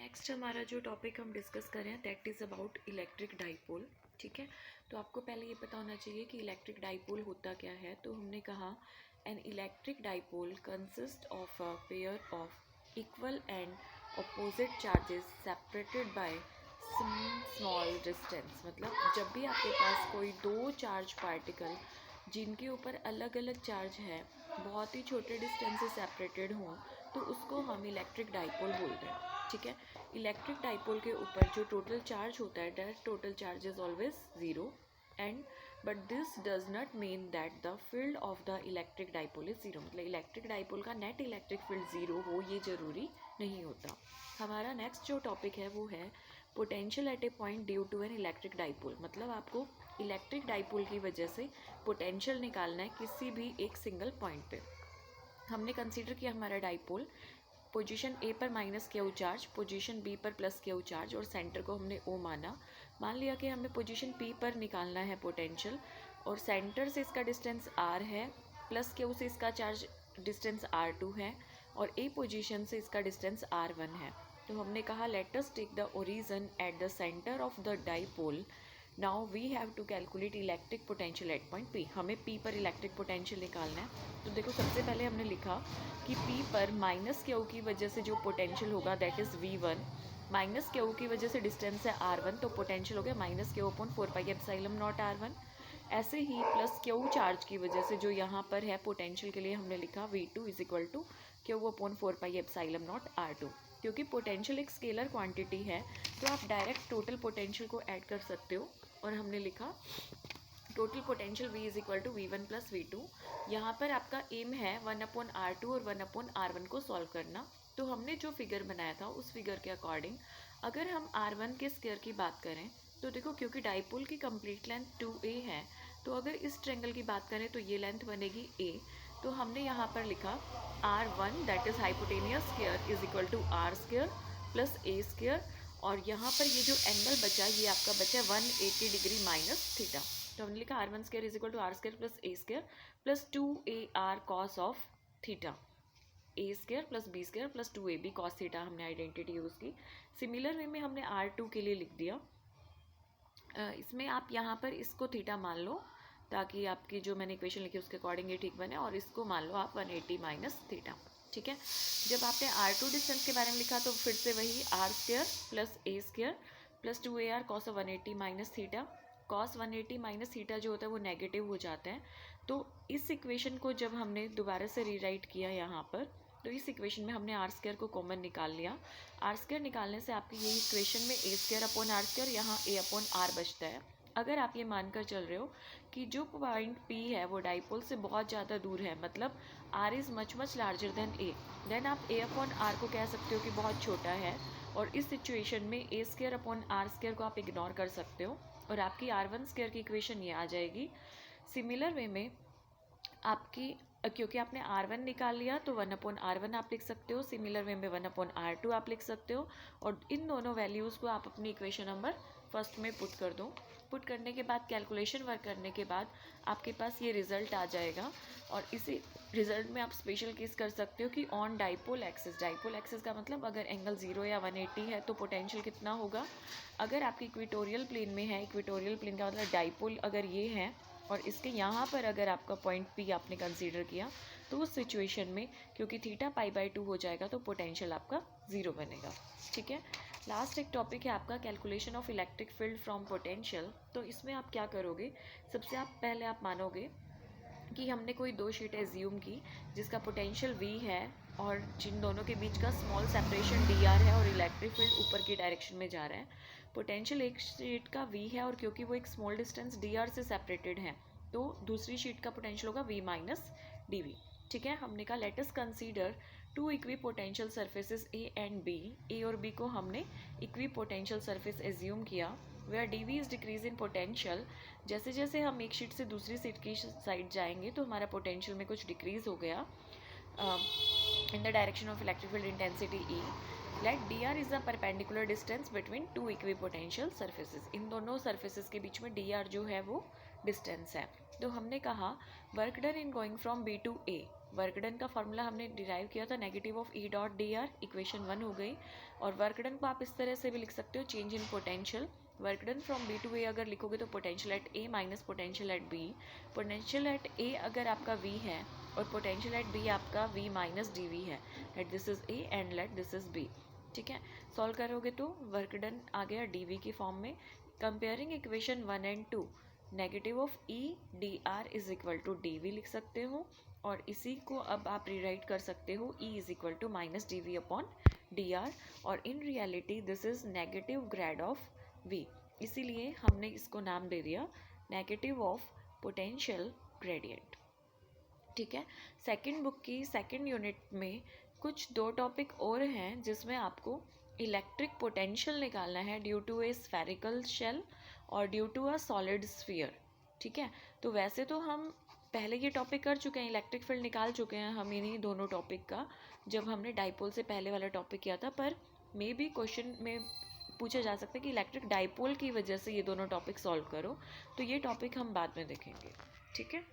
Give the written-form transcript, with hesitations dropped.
Next हमारा जो topic हम डिस्कस कर रहे हैं that is about electric dipole. ठीक है, तो आपको पहले ये पता होना चाहिए कि इलेक्ट्रिक डाइपोल होता क्या है। तो हमने कहा N electric dipole consist of a pair of equal and opposite charges separated by small distance. मतलब जब भी आपके पास कोई दो चार्ज पार्टिकल जिनके ऊपर अलग अलग चार्ज है बहुत ही छोटे डिस्टेंस से सेपरेटेड हों तो उसको हम इलेक्ट्रिक डाइपोल बोलते हैं। ठीक है, इलेक्ट्रिक डाइपोल के ऊपर जो टोटल चार्ज होता है that total charge is always zero and but this does not mean that the field of the electric dipole is zero. मतलब इलेक्ट्रिक डाइपोल का नेट इलेक्ट्रिक फील्ड ज़ीरो हो ये ज़रूरी नहीं होता। हमारा नेक्स्ट जो टॉपिक है वो है potential at a point due to an electric dipole. मतलब आपको इलेक्ट्रिक डाइपोल की वजह से पोटेंशियल निकालना है किसी भी एक सिंगल पॉइंट पे। हमने कंसीडर किया हमारा डाइपोल पोजीशन ए पर minus q charge, position B पर प्लस क्यू चार्ज और सेंटर को हमने ओ मान लिया कि हमें पोजीशन पी पर निकालना है पोटेंशियल और सेंटर से इसका डिस्टेंस आर है, प्लस क्यू से इसका चार्ज डिस्टेंस R2 है और ए पोजीशन से इसका डिस्टेंस R1 है। तो हमने कहा let us take the origin at the centre of the dipole. Now we have to calculate electric potential at point P. हमें पी पर इलेक्ट्रिक पोटेंशियल निकालना है। तो देखो सबसे पहले हमने लिखा कि पी पर माइनस क्यू की वजह से जो पोटेंशियल होगा that is V1, minus Q की वजह से डिस्टेंस है R1 तो पोटेंशियल हो गया माइनस क्यू अपॉन 4πε0 R1। ऐसे ही प्लस क्यू चार्ज की वजह से जो यहाँ पर है पोटेंशियल के लिए हमने लिखा V2 is equal to Q upon 4πε0 R2। क्योंकि पोटेंशियल एक स्केलर क्वांटिटी है तो आप डायरेक्ट टोटल पोटेंशियल को ऐड कर सकते हो और हमने लिखा total potential V is equal to V1 plus V2। यहाँ पर आपका एम है 1/R2 और 1/R1 को सॉल्व करना। तो हमने जो फिगर बनाया था उस फिगर के अकॉर्डिंग अगर हम R1 के स्क्वायर की बात करें तो देखो क्योंकि डाइपोल की कंप्लीट लेंथ 2a है तो अगर इस ट्रायंगल की बात करें तो ये लेंथ बनेगी a। तो हमने यहाँ पर लिखा R1 that is hypotenuse square is equal to R square plus a square और यहाँ पर ये जो एंगल बचा ये आपका बचा 180 डिग्री माइनस थीटा। तो हमने लिखा R1 square is equal to R square plus a square plus 2ar cos of theta, a square plus b square plus 2ab cos theta हमने आइडेंटिटी यूज़ की। सिमिलर वे में हमने R2 के लिए लिख दिया। इसमें आप यहाँ पर इसको थीटा मान लो ताकि आपकी जो मैंने इक्वेशन लिखी उसके अकॉर्डिंग ये ठीक बने और इसको मान लो आप 180 माइनस थीटा। ठीक है, जब आपने R2 डिस्टेंस के बारे में लिखा तो फिर से वही R square plus a square plus 2ar cos of 180 minus theta. Cos 180 minus theta जो होता है वो नेगेटिव हो जाते हैं। तो इस इक्वेशन को जब हमने दोबारा से रीराइट किया यहाँ पर तो इस इक्वेशन में हमने आर स्क्वायर को कॉमन निकाल लिया। आर स्क्वायर निकालने से आपकी ये इक्वेशन में ए स्क्वायर अपॉन आर स्क्वायर यहाँ ए अपॉन आर बचता है। अगर आप ये मानकर चल रहे हो कि जो पॉइंट पी है वो डाइपोल से बहुत ज़्यादा दूर है मतलब R is much larger than A, then आप ए अपॉन आर को कह सकते हो कि बहुत छोटा है और इस सिचुएशन में ए स्क्वायर अपॉन आर स्क्वायर को आप इग्नोर कर सकते हो और आपकी R1 स्क्वायर की इक्वेशन ये आ जाएगी। सिमिलर वे में आपकी क्योंकि आपने R1 निकाल लिया तो 1/R1 आप लिख सकते हो, सिमिलर वे में 1/R2 आप लिख सकते हो और इन दोनों वैल्यूज़ को आप अपनी इक्वेशन नंबर फर्स्ट में पुट कर दो। पुट करने के बाद कैलकुलेशन वर्क करने के बाद आपके पास ये रिज़ल्ट आ जाएगा और इसी रिज़ल्ट में आप स्पेशल केस कर सकते हो कि ऑन डाइपोल एक्सिस का मतलब अगर एंगल 0 या 180 है तो पोटेंशियल कितना होगा। अगर आपकी इक्वेटोरियल प्लेन में है, इक्वेटोरियल प्लेन का मतलब डाइपोल अगर ये है और इसके यहाँ पर अगर आपका पॉइंट पी आपने कंसीडर किया तो उस सिचुएशन में क्योंकि थीटा π/2 हो जाएगा तो पोटेंशियल आपका 0 बनेगा। ठीक है, लास्ट एक टॉपिक है आपका calculation of electric field from potential. तो इसमें आप क्या करोगे, सबसे पहले आप मानोगे कि हमने कोई दो शीट एज्यूम की जिसका पोटेंशियल V है और जिन दोनों के बीच का स्मॉल सेपरेशन dr है और इलेक्ट्रिक फील्ड ऊपर की डायरेक्शन में जा रहा है। पोटेंशियल एक शीट का V है और क्योंकि वो एक स्मॉल डिस्टेंस dr से सेपरेटेड है तो दूसरी शीट का पोटेंशियल होगा V माइनस dV। ठीक है, हमने कहा let us consider two equipotential surfaces A and B। A और B को हमने इक्वी पोटेंशियल सर्फेस एज्यूम किया where dV is decrease in potential. जैसे जैसे हम एक शीट से दूसरी शीट की साइड जाएंगे तो हमारा पोटेंशियल में कुछ डिक्रीज हो गया in the direction of electric field intensity E। Let dr is the perpendicular distance between two equipotential surfaces. इन दोनों सर्फेसेस के बीच में dr जो है वो डिस्टेंस है। तो हमने कहा work done in going from B to A। Work done का फॉर्मूला हमने डिराइव किया था negative of E dot D R, equation 1 हो गई। और वर्क डन को आप इस तरह से भी लिख सकते हो, change in potential. Work done from B to A अगर लिखोगे तो potential at A minus potential at B. Potential at A अगर आपका वी है और पोटेंशियल एट बी आपका वी माइनस डी वी है, let this is A and let this is B. ठीक है, सॉल्व करोगे तो वर्क डन आ गया डी वी की फॉर्म में। Comparing equation 1 and 2, negative of E D R is equal to D V लिख सकते हो, और इसी को अब आप रीराइट कर सकते हो E is equal to minus D V upon D R, और in reality this is negative grad of V, इसीलिए हमने इसको नाम दे दिया नेगेटिव ऑफ पोटेंशियल ग्रेडियंट। ठीक है, सेकंड बुक की सेकंड यूनिट में कुछ 2 टॉपिक और हैं जिसमें आपको इलेक्ट्रिक पोटेंशियल निकालना है due to a spherical shell और due to a solid sphere. ठीक है, तो वैसे तो हम पहले ये टॉपिक कर चुके हैं, इलेक्ट्रिक फील्ड निकाल चुके हैं हम इन्हीं दोनों टॉपिक का, जब हमने डाइपोल से पहले वाला टॉपिक किया था। पर मे बी क्वेश्चन में पूछा जा सकता है कि इलेक्ट्रिक डाइपोल की वजह से ये दोनों टॉपिक सॉल्व करो, तो ये टॉपिक हम बाद में देखेंगे। ठीक है।